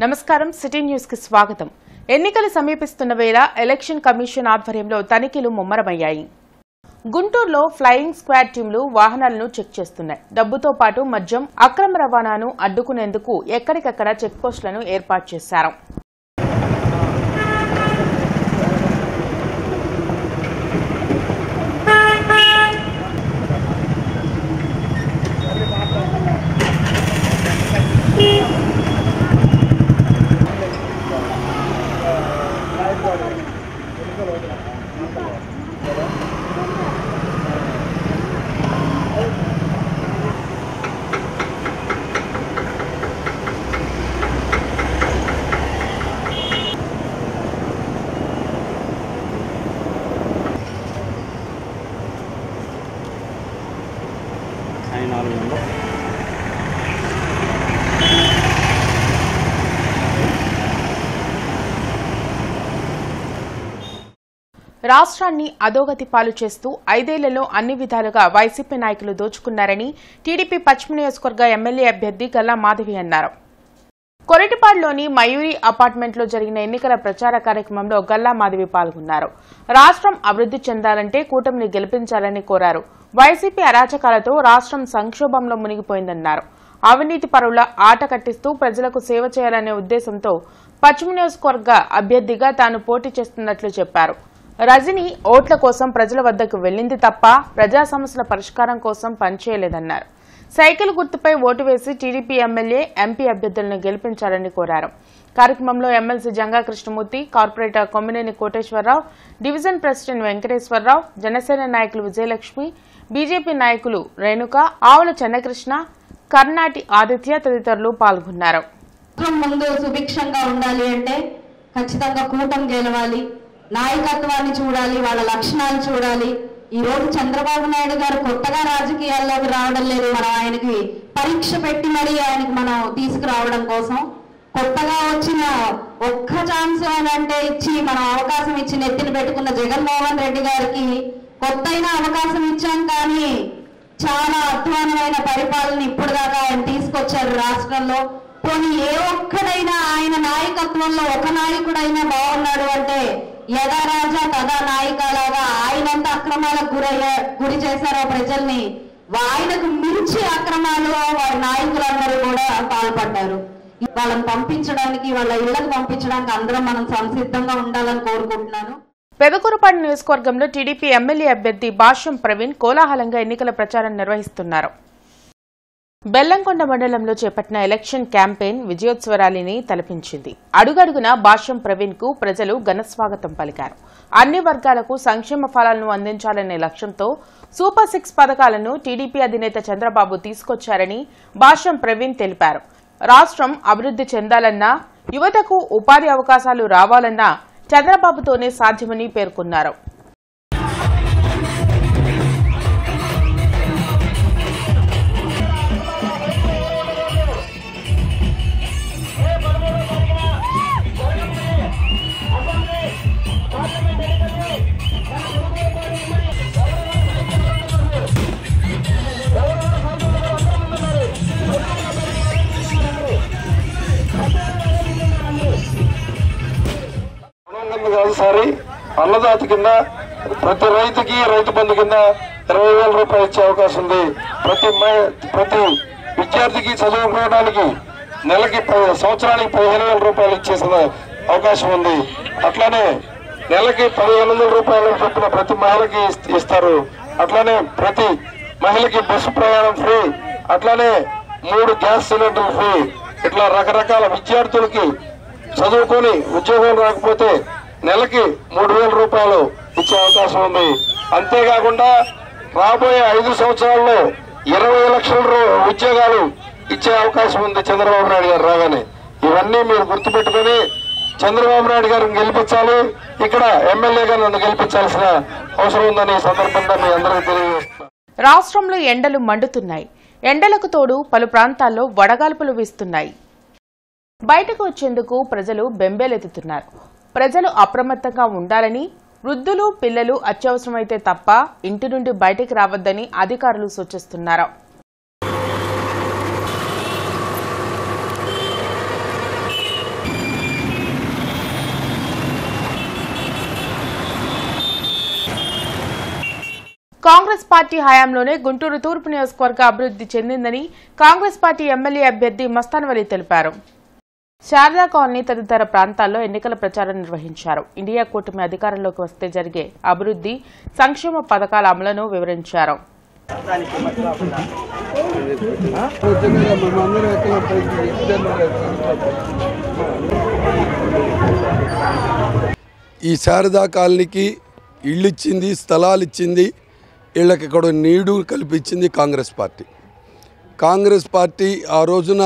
నమస్కారం city news కి స్వాగతం. ఎన్నికలు సమీపిస్తున్న వేళ ఎలక్షన్ కమిషన్ ఆధ్వర్యంలో తనిఖీలు ముమ్మరమయ్యాయి. గుంటూరులో ఫ్లయింగ్ స్క్వాడ్ టీంలు వాహనాలను చెక్ చేస్తున్నాయి. డబ్బుతో పాటు మద్యం అక్రమ రవాణాను అడ్డుకునేందుకు ఎక్కడికక్కడ చెక్ పోస్టులను ఏర్పాటు చేశారు. రాష్ట్రాన్ని అధోగతి పాలు చేస్తూ 5 ఏళ్లలో అన్ని విధాలుగా వైసీపీ నాయకులు దోచుకున్నారని టీడీపీ పశ్చిమ నియోజకవర్గ ఎమ్మెల్యే అభ్యర్థి గల్లా మాధవి అన్నారు. కొరటిపాడులోని మయూరి అపార్ట్మెంట్లో జరిగిన ఎన్నికల ప్రచార కార్యక్రమంలో గల్లా మాధవి పాల్గొన్నారు. రాష్ట్రం అభివృద్ది చెందాలంటే కూటమిని గెలిపించాలని కోరారు. వైసీపీ అరాచకాలతో రాష్ట్రం సంక్షోభంలో మునిగిపోయిందన్నారు. అవినీతి పరుల ఆట కట్టిస్తూ ప్రజలకు సేవ చేయాలనే ఉద్దేశంతో పశ్చిమ నియోజకవర్గ అభ్యర్థిగా తాను పోటీ చేస్తున్నట్లు చెప్పారు. రజని ఓట్ల కోసం ప్రజల వద్దకు వెళ్లింది తప్ప ప్రజా సమస్యల పరిష్కారం కోసం పనిచేయలేదన్నారు. సైకిల్ గుర్తుపై ఓటు వేసి టీడీపీ ఎమ్మెల్యే ఎంపీ అభ్యర్థులను గెలిపించాలని కోరారు. కార్యక్రమంలో MLC Janga Krishnamurthy, corporator Kommineni Koteswararao, division president Venkateswararao, Janasena నాయకులు విజయలక్ష్మి, బీజేపీ నాయకులు రేణుక, ఆవుల చెన్నకృష్ణ, కర్ణాటి ఆదిత్య తదితరులు పాల్గొన్నారు. ముందు సుభిక్షంగా ఉండాలి అంటే ఖచ్చితంగా కూటమి గెలవాలి, నాయకత్వాన్ని చూడాలి, వాళ్ళ లక్షణాలు చూడాలి. ఈ రోజు చంద్రబాబు నాయుడు గారు కొత్తగా రాజకీయాల్లోకి రావడం లేదు. మనం ఆయనకి పరీక్ష పెట్టి మరీ ఆయనకి మనం తీసుకురావడం కోసం కొత్తగా వచ్చిన ఒక్క ఛాన్స్ అంటే ఇచ్చి మనం అవకాశం ఇచ్చి నెత్తిన పెట్టుకున్న జగన్మోహన్ రెడ్డి గారికి కొత్తైన అవకాశం ఇచ్చాం. కానీ చాలా అధ్వానమైన పరిపాలన ఇప్పుడు దాకా ఆయన తీసుకొచ్చారు రాష్ట్రంలో. పోనీ ఏ ఒక్కడైనా ఆయన నాయకత్వంలో ఒక నాయకుడైనా బాగున్నాడు అంటే యథా రాజా తదా నాయకలాగా ఆయనంత అక్రమాలకు గురి చేశారో ప్రజల్ని, ఆయనకు మించి అక్రమాలు వారి నాయకులందరూ కూడా పాల్పడ్డారు. వాళ్ళని పంపించడానికి, వాళ్ళ ఇళ్లకు పంపించడానికి అందరం మనం సంసిద్ధంగా ఉండాలని కోరుకుంటున్నాను. పెదకూరుపాడు నియోజకవర్గంలో టీడీపీ ఎమ్మెల్యే అభ్యర్థి భాష్యం ప్రవీణ్ కోలాహలంగా ఎన్నికల ప్రచారం నిర్వహిస్తున్నారు. బెల్లంకొండ మండలంలో చేపట్టిన ఎలక్షన్ క్యాంపెయిన్ విజయోత్సవ ర్యాలీని తలపించింది. అడుగడుగునా భాష్యం ప్రవీణ్ కు ప్రజలు ఘనస్వాగతం పలికారు. అన్ని వర్గాలకు సంక్షేమ ఫలాలను అందించాలనే లక్ష్యంతో సూపర్ 6 పథకాలను టీడీపీ అధినేత చంద్రబాబు తీసుకొచ్చారని భాష్యం ప్రవీణ్ తెలిపారు. రాష్ట్రం అభివృద్ది చెందాలన్నా, యువతకు ఉపాధి అవకాశాలు రావాలన్నా చంద్రబాబుతోనే సాధ్యమని పేర్కొన్నారు. సారి అన్నదాత కింద ప్రతి రైతుకి రైతు బంధు కింద 20,000 రూపాయలు ఇచ్చే అవకాశం ఉంది. ప్రతి విద్యార్థికి చదువుకోవడానికి నెలకి సంవత్సరానికి 15,000 రూపాయలు ఇచ్చే అవకాశం ఉంది. అట్లానే నెలకి 15,000 రూపాయలు చొప్పున ప్రతి మహిళకి ఇస్తారు. అట్లానే ప్రతి మహిళకి బస్సు ప్రయాణం ఫ్రీ, అట్లానే 3 గ్యాస్ సిలిండర్లు ఫ్రీ. ఇట్లా రకరకాల విద్యార్థులకి చదువుకొని ఉద్యోగం రాకపోతే నెలకి 3,000 రూపాయలు ఇచ్చే అవకాశం ఉంది. అంతేకాకుండా రాబోయే 5 సంవత్సరాల్లో 20 లక్షల ఉద్యోగాలు ఇచ్చే అవకాశం ఉంది చంద్రబాబు నాయుడు గారు రాగానే. ఇవన్నీ మీరు గుర్తుపెట్టుకుని చంద్రబాబు నాయుడు గారిని గెలిపించాలి, ఇక్కడ ఎమ్మెల్యేగా నన్ను గెలిపించాల్సిన అవసరం ఉందని సందర్భంగా మీ అందరికీ తెలియజేస్తున్నాను. రాష్ట్రంలో ఎండలు మండుతున్నాయి. ఎండలకు తోడు పలు ప్రాంతాల్లో వడగాల్పులు వీస్తున్నాయి. బయటకు వచ్చేందుకు ప్రజలు బెంబేలెత్తుతున్నారు. ప్రజలు అప్రమత్తంగా ఉండాలని, వృద్ధులు, పిల్లలు అత్యవసరమైతే తప్ప ఇంటి నుండి బయటికి రావద్దని అధికారులు సూచిస్తున్నారు. కాంగ్రెస్ పార్టీ హయాంలోనే గుంటూరు తూర్పు నియోజకవర్గ అభివృద్ధి చెందిందని కాంగ్రెస్ పార్టీ ఎమ్మెల్యే అభ్యర్థి మస్తాన్ వలి తెలిపారు. శారదా కాలనీ తదితర ప్రాంతాల్లో ఎన్నికల ప్రచారం నిర్వహించారు. ఇండియా కూటమి అధికారంలోకి వస్తే జరిగే అభివృద్ధి సంక్షేమ పథకాల అమలును వివరించారు. ఈ శారదా కాలనీకి ఇళ్ళు ఇచ్చింది, స్థలాలు ఇచ్చింది, వీళ్ళకి ఇక్కడ నీడు కల్పించింది కాంగ్రెస్ పార్టీ. కాంగ్రెస్ పార్టీ ఆ రోజున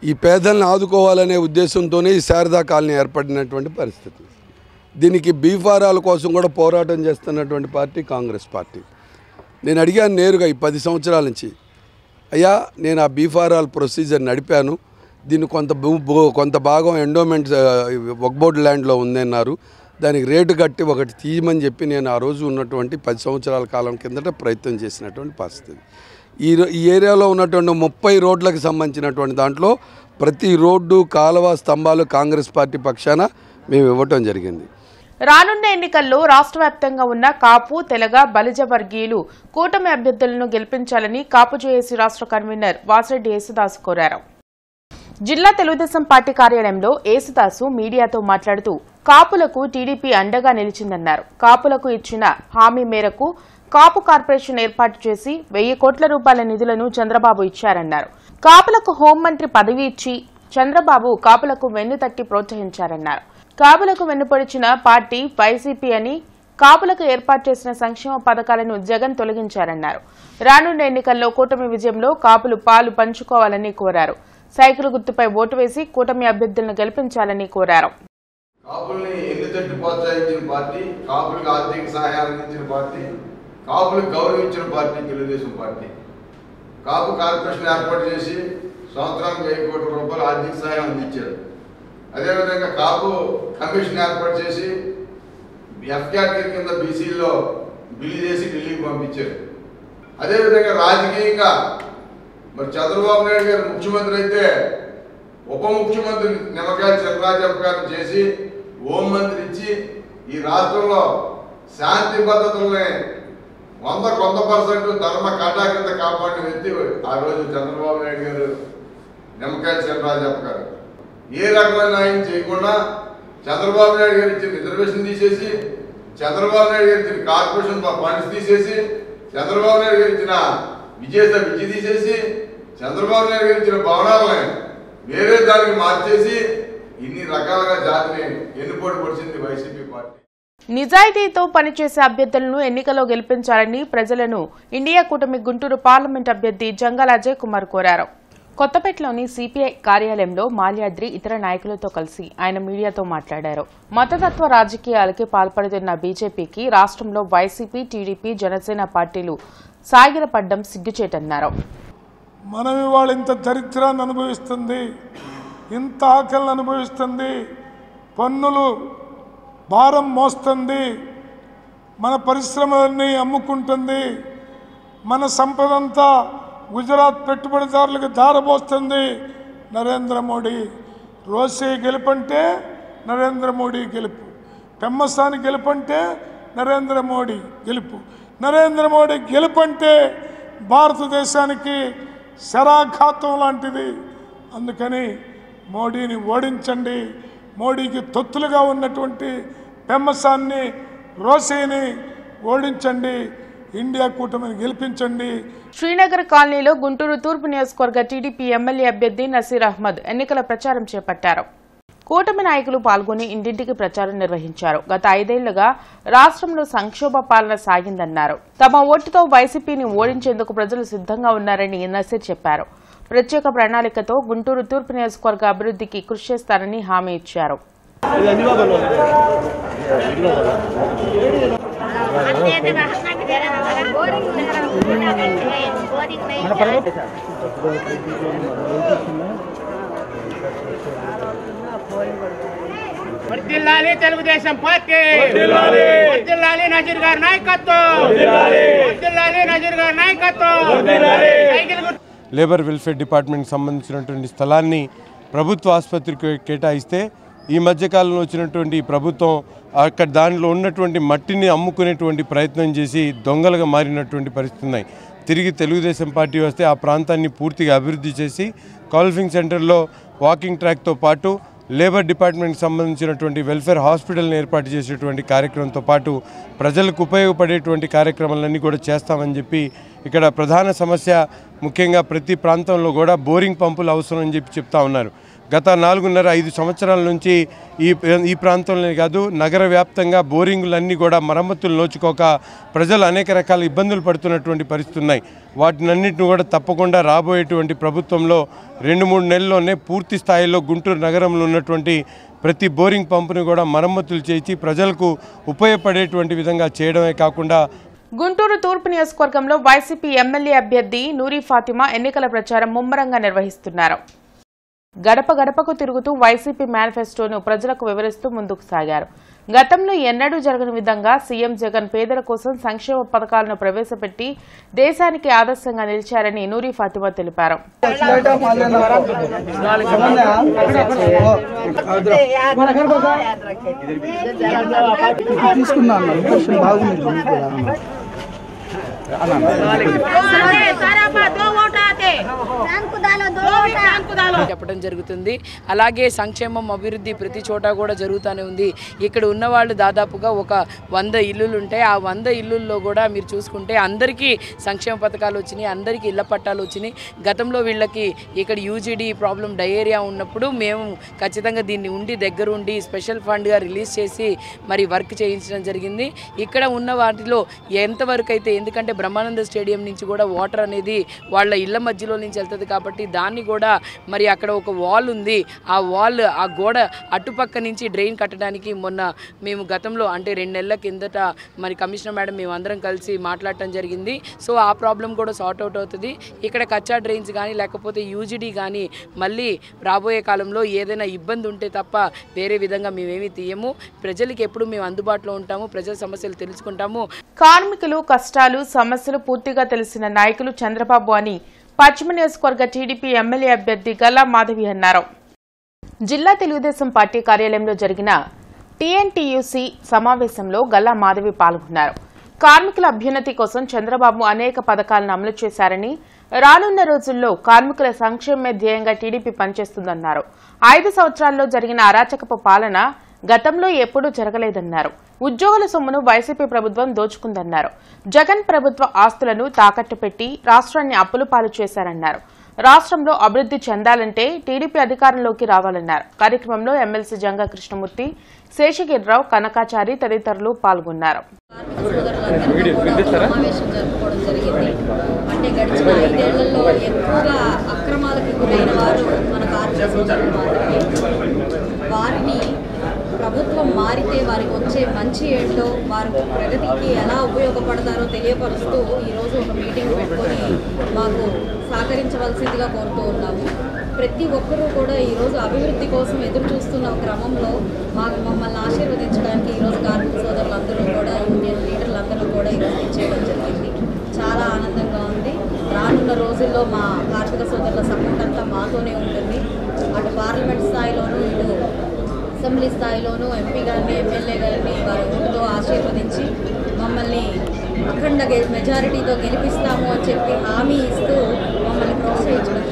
ఈ పేదలను ఆదుకోవాలనే ఉద్దేశంతోనే ఈ శారదా కాలనీ ఏర్పడినటువంటి పరిస్థితి. దీనికి బీఫారాల కోసం కూడా పోరాటం చేస్తున్నటువంటి పార్టీ కాంగ్రెస్ పార్టీ. నేను అడిగాను నేరుగా ఈ 10 సంవత్సరాల నుంచి, అయ్యా నేను ఆ బీఫారాల ప్రొసీజర్ నడిపాను, దీన్ని కొంత భాగం ఎండోమెంట్ వక్బోర్డ్ ల్యాండ్లో ఉందన్నారు, దానికి రేటు కట్టి ఒకటి తీయమని చెప్పి నేను ఆ రోజు ఉన్నటువంటి 10 సంవత్సరాల కాలం కిందట ప్రయత్నం చేసినటువంటి పరిస్థితి. ఈ ఏరియాలో ఉన్నటువంటి 30 రోడ్లకు సంబంధించినటువంటి దాంట్లో ప్రతి రోడ్డు, కాలువ, స్తంభాలు కాంగ్రెస్ పార్టీ పక్షాన మేము ఇవ్వటం జరిగింది. రానున్న ఎన్నికల్లో రాష్ట్ర వ్యాప్తంగా ఉన్న కాపు, తెలగ, బలిజ వర్గీయులు కూటమి అభ్యర్థులను గెలిపించాలని కాపు జేఏసీ రాష్ట్ర కన్వీనర్ వాసిరెడ్డి యేసుదాసు కోరారు. జిల్లా తెలుగుదేశం పార్టీ కార్యాలయంలో యేసుదాసు మీడియాతో మాట్లాడుతూ కాపులకు టీడీపీ అండగా నిలిచిందన్నారు. కాపులకు ఇచ్చిన హామీ మేరకు కాపు కార్పొరేషన్ ఏర్పాటు చేసి 1000 కోట్ల రూపాయల నిధులను చంద్రబాబు ఇచ్చారన్నారు. కాపులకు హోంమంత్రి పదవి ఇచ్చి చంద్రబాబు కాపులకు వెన్నుతట్టి ప్రోత్సహించారన్నారు. కాపులకు వెన్నుపొడిచిన పార్టీ వైసీపీ అని, కాపులకు ఏర్పాటు చేసిన సంక్షేమ పథకాలను జగన్ తొలగించారన్నారు. రానున్న ఎన్నికల్లో కూటమి విజయంలో కాపులు పాలు పంచుకోవాలని కోరారు. సైకిల్ గుర్తుపై ఓటు వేసి కూటమి అభ్యర్థులను గెలిపించాలని కోరారు. కాపుల్ని ఎన్నుతట్టి ప్రోత్సహించిన పార్టీ, కాపులకు ఆర్థిక సహాయాలు అందించిన పార్టీ, కాపులకు గౌరవించిన పార్టీ తెలుగుదేశం పార్టీ. కాపు కార్పొరేషన్ ఏర్పాటు చేసి సంవత్సరానికి 1000 కోట్ల రూపాయలు ఆర్థిక సహాయం అందించారు. అదేవిధంగా కాపు కమిషన్ ఏర్పాటు చేసి ఎఫ్ కేటగిరీ కింద బీసీల్లో బిల్లు చేసి ఢిల్లీకి పంపించారు. అదేవిధంగా రాజకీయంగా మరి చంద్రబాబు నాయుడు గారు ముఖ్యమంత్రి అయితే ఉప ముఖ్యమంత్రి నిమ్మకాయల చినరాజప్ప గారిని చేసి హోంమంత్రి ఇచ్చి ఈ రాష్ట్రంలో శాంతి భద్రతల్ని 100% ధర్మ కాటా కింద కాపాడిన వ్యక్తి ఆ రోజు చంద్రబాబు నాయుడు గారు, నిమ్మకాయల చినరాజప్ప గారు. ఏ రకమైన న్యాయం చేయకుండా చంద్రబాబు నాయుడు గారు ఇచ్చిన రిజర్వేషన్ తీసేసి, చంద్రబాబు నాయుడు గారు ఇచ్చిన కార్పొరేషన్ ఫండ్స్ తీసేసి, చంద్రబాబు నాయుడు గారు ఇచ్చిన విద్య తీసేసి, చంద్రబాబు నాయుడు గారు ఇచ్చిన భవనాలని వేరే దానికి మార్చేసి ఇన్ని రకాలుగా జాతిని ఎన్నుపోటు పొడిచింది వైసీపీ పార్టీ. నిజాయితీతో పనిచేసే అభ్యర్థులను ఎన్నికల్లో గెలిపించాలని ప్రజలను ఇండియా కూటమి గుంటూరు పార్లమెంట్ అభ్యర్థి జంగాల అజయ్ కుమార్ కోరారు. కొత్తపేటలోని సిపిఐ కార్యాలయంలో మాల్యాద్రి ఇతర నాయకులతో కలిసి ఆయన మీడియాతో మాట్లాడారు. మతతత్వ రాజకీయాలకి పాల్పడుతున్న బీజేపీకి రాష్ట్రంలో వైసీపీ, టీడీపీ, జనసేన పార్టీలు సాగిలపడ్డం సిగ్గుచేటన్నారు. మనం ఇవాళ ఇంత దరిద్రాన్ని అనుభవిస్తుంది, ఇంత ఆకలిని అనుభవిస్తుంది, పన్నులు భారం మోస్తుంది, మన పరిశ్రమలన్నీ అమ్ముకుంటుంది, మన సంపదంతా గుజరాత్ పెట్టుబడిదారులకు దారబోస్తుంది. నరేంద్ర మోడీ రోసే గెలుపంటే నరేంద్ర మోడీ గెలుపు, పెమ్మసాని గెలుపంటే నరేంద్ర మోడీ గెలుపు. నరేంద్ర మోడీ గెలుపంటే భారతదేశానికి శరాఘాతం లాంటిది. అందుకని మోడీని ఓడించండి. మోడీకి తొత్తులుగా ఉన్నటువంటి పెమ్మసాన్ని, రోసేని ఓడించండి. ఇండియా కూటమిని గెలిపించండి. శ్రీనగర్ కాలనీలో గుంటూరు తూర్పు నియోజకవర్గ టీడీపీ ఎమ్మెల్యే అభ్యర్థి నసీర్ అహ్మద్ ఎన్నికల ప్రచారం చేపట్టారు. కూటమి నాయకులు పాల్గొని ఇంటింటికి ప్రచారం నిర్వహించారు. గత 5 ఏళ్లుగా రాష్ట్రంలో సంక్షోభ పాలన సాగిందన్నారు. తమ ఓటుతో వైసీపీని ఓడించేందుకు ప్రజలు సిద్ధంగా ఉన్నారని నసీర్ చెప్పారు. ప్రత్యేక ప్రణాళికతో గుంటూరు తూర్పు నియోజకవర్గ అభివృద్ధికి కృషి చేస్తారని హామీ ఇచ్చారు. వర్ధిల్లాలి తెలుగుదేశం పార్టీ, వర్ధిల్లాలి నజీర్ గారి నాయకత్వం, వర్ధిల్లాలి నజీర్ గారి నాయకత్వం. లేబర్ వెల్ఫేర్ డిపార్ట్మెంట్కి సంబంధించినటువంటి స్థలాన్ని ప్రభుత్వ ఆసుపత్రికి కేటాయిస్తే ఈ మధ్యకాలంలో వచ్చినటువంటి ప్రభుత్వం అక్కడ దానిలో ఉన్నటువంటి మట్టిని అమ్ముకునేటువంటి ప్రయత్నం చేసి దొంగలుగా మారినటువంటి పరిస్థితులు ఉన్నాయి. తిరిగి తెలుగుదేశం పార్టీ వస్తే ఆ ప్రాంతాన్ని పూర్తిగా అభివృద్ధి చేసి కాల్ఫింగ్ సెంటర్లో వాకింగ్ ట్రాక్తో పాటు లేబర్ డిపార్ట్మెంట్కి సంబంధించినటువంటి వెల్ఫేర్ హాస్పిటల్ని ఏర్పాటు చేసేటువంటి కార్యక్రమంతో పాటు ప్రజలకు ఉపయోగపడేటువంటి కార్యక్రమాలన్నీ కూడా చేస్తామని చెప్పి ఇక్కడ ప్రధాన సమస్య ముఖ్యంగా ప్రతి ప్రాంతంలో కూడా బోరింగ్ పంపులు అవసరం అని చెప్పి చెప్తా ఉన్నారు. గత 4.5-5 సంవత్సరాల నుంచి ఈ ప్రాంతంలోనే కాదు నగర వ్యాప్తంగా బోరింగులన్నీ కూడా మరమ్మతులు నోచుకోక ప్రజలు అనేక రకాల ఇబ్బందులు పడుతున్నటువంటి పరిస్థితులు ఉన్నాయి. వాటినన్నింటిని కూడా తప్పకుండా రాబోయేటువంటి ప్రభుత్వంలో 2-3 నెలల్లోనే పూర్తి స్థాయిలో గుంటూరు నగరంలో ఉన్నటువంటి ప్రతి బోరింగ్ పంపుని కూడా మరమ్మతులు చేసి ప్రజలకు ఉపయోగపడేటువంటి విధంగా చేయడమే కాకుండా గుంటూరు తూర్పు నియోజకవర్గంలో వైసీపీ ఎమ్మెల్యే అభ్యర్థి నూరి ఫాతిమా ఎన్నికల ప్రచారం ముమ్మరంగా నిర్వహిస్తున్నారు. గడప గడపకు తిరుగుతూ వైసీపీ మేనిఫెస్టోను ప్రజలకు వివరిస్తూ ముందుకు సాగారు. గతంలో ఎన్నడూ జరగని విధంగా సీఎం జగన్ పేదల కోసం సంక్షేమ పథకాలను ప్రవేశపెట్టి దేశానికి ఆదర్శంగా నిలిచారని నూరి ఫాతిమా తెలిపారు. చెప్పడం జరుగుతుంది. అలాగే సంక్షేమం అభివృద్ధి ప్రతి చోట కూడా జరుగుతూనే ఉంది. ఇక్కడ ఉన్న వాళ్ళు దాదాపుగా ఒక 100 ఇల్లులు ఉంటాయి. ఆ 100 ఇల్లుల్లో కూడా మీరు చూసుకుంటే అందరికీ సంక్షేమ పథకాలు వచ్చినాయి, అందరికీ ఇళ్ల పట్టాలు వచ్చినాయి. గతంలో వీళ్ళకి ఇక్కడ యూజీడీ ప్రాబ్లం డయేరియా ఉన్నప్పుడు మేము ఖచ్చితంగా దీన్ని దగ్గరుండి స్పెషల్ ఫండ్గా రిలీజ్ చేసి మరి వర్క్ చేయించడం జరిగింది. ఇక్కడ ఉన్న వాటిలో ఎంతవరకు అయితే, ఎందుకంటే బ్రహ్మానంద స్టేడియం నుంచి కూడా వాటర్ అనేది వాళ్ళ ఇళ్ల మధ్యలో నుంచి వెళ్తుంది కాబట్టి దాన్ని కూడా మరి అక్కడ ఒక వాల్ ఉంది. ఆ గోడ అటుపక్క నుంచి డ్రైన్ కట్టడానికి మొన్న మేము గతంలో అంటే 2 నెలల కిందట మరి కమిషనర్ మేడం మేము అందరం కలిసి మాట్లాడటం జరిగింది. సో ఆ ప్రాబ్లం కూడా సార్ట్ అవుట్ అవుతుంది. ఇక్కడ కచ్చా డ్రైన్స్ కానీ లేకపోతే యూజీడీ కానీ మళ్ళీ రాబోయే కాలంలో ఏదైనా ఇబ్బంది ఉంటే తప్ప వేరే విధంగా మేమేమీ తీయము. ప్రజలకు ఎప్పుడు మేము అందుబాటులో ఉంటాము, ప్రజల సమస్యలు తెలుసుకుంటాము. కార్మికులు కష్టాలు సమస్యలు పూర్తిగా తెలిసిన నాయకులు చంద్రబాబు అని పశ్చిమ నియోజకవర్గ టీడీపీ ఎమ్మెల్యే అభ్యర్థి గల్లా మాధవి అన్నారు. జిల్లా తెలుగుదేశం పార్టీ కార్యాలయంలో జరిగిన టీఎన్టీయూసీ సమావేశంలో గల్లా మాధవి పాల్గొన్నారు. కార్మికుల అభ్యున్నతి కోసం చంద్రబాబు అనేక పథకాలను అమలు చేశారని, రానున్న రోజుల్లో కార్మికుల సంక్షేమమే ధ్యేయంగా టీడీపీ పనిచేస్తుందన్నారు. 5 సంవత్సరాల్లో జరిగిన అరాచకపు పాలన గతంలో ఎప్పుడూ జరగలేదన్నారు. ఉద్యోగుల సొమ్మును వైసీపీ ప్రభుత్వం దోచుకుందన్నారు. జగన్ ప్రభుత్వ ఆస్తులను తాకట్టు పెట్టి రాష్ట్రాన్ని అప్పుల పాలు చేశారన్నారు. రాష్ట్రంలో అభివృద్ధి చెందాలంటే టీడీపీ అధికారంలోకి రావాలన్నారు. కార్యక్రమంలో ఎమ్మెల్సీ జంగా కృష్ణమూర్తి, శేషగిరిరావు, కనకాచారి తదితరులు పాల్గొన్నారు. అంటే గడిచిన 5 ఏళ్లలో ఎక్కువగా అక్రమాలకు గురైన వారు మన కార్మిక సోదరులు మాత్రమే. వారిని ప్రభుత్వం మారితే వారికి వచ్చే మంచి ఏంటో, వారి ప్రగతికి ఎలా ఉపయోగపడతారో తెలియపరుస్తూ ఈరోజు ఒక మీటింగ్ పెట్టుకొని మాకు సహకరించవలసిందిగా కోరుతూ ఉన్నాము. ప్రతి ఒక్కరూ కూడా ఈరోజు అభివృద్ధి కోసం ఎదురు చూస్తున్న క్రమంలో మమ్మల్ని ఆశీర్వదించడానికి ఈరోజు కార్మిక సోదరులందరూ కూడా, యూనియన్ లీడర్లందరూ కూడా ఈరోజు ఇచ్చేయడం జరిగింది. చాలా ఆనందంగా ఉంది. రానున్న రోజుల్లో మా కార్మిక సోదరుల సపోర్ట్ అంతా మాతోనే ఉంటుంది. అటు పార్లమెంట్ స్థాయిలోనూ ఇటు అసెంబ్లీ స్థాయిలోనూ ఎంపీ గారిని, ఎమ్మెల్యే గారిని వారి ఓటుతో ఆశీర్వదించి మమ్మల్ని అఖండ మెజారిటీతో గెలిపిస్తాము అని చెప్పి హామీ ఇస్తూ మమ్మల్ని ప్రోత్సహించడం.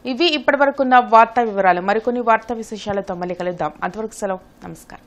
ఇవి ఇప్పటివరకున్న వార్తా వివరాలు. మరికొన్ని వార్తా విశేషాలతో మళ్ళీ కలుద్దాం. అంతవరకు సెలవు. నమస్కారం.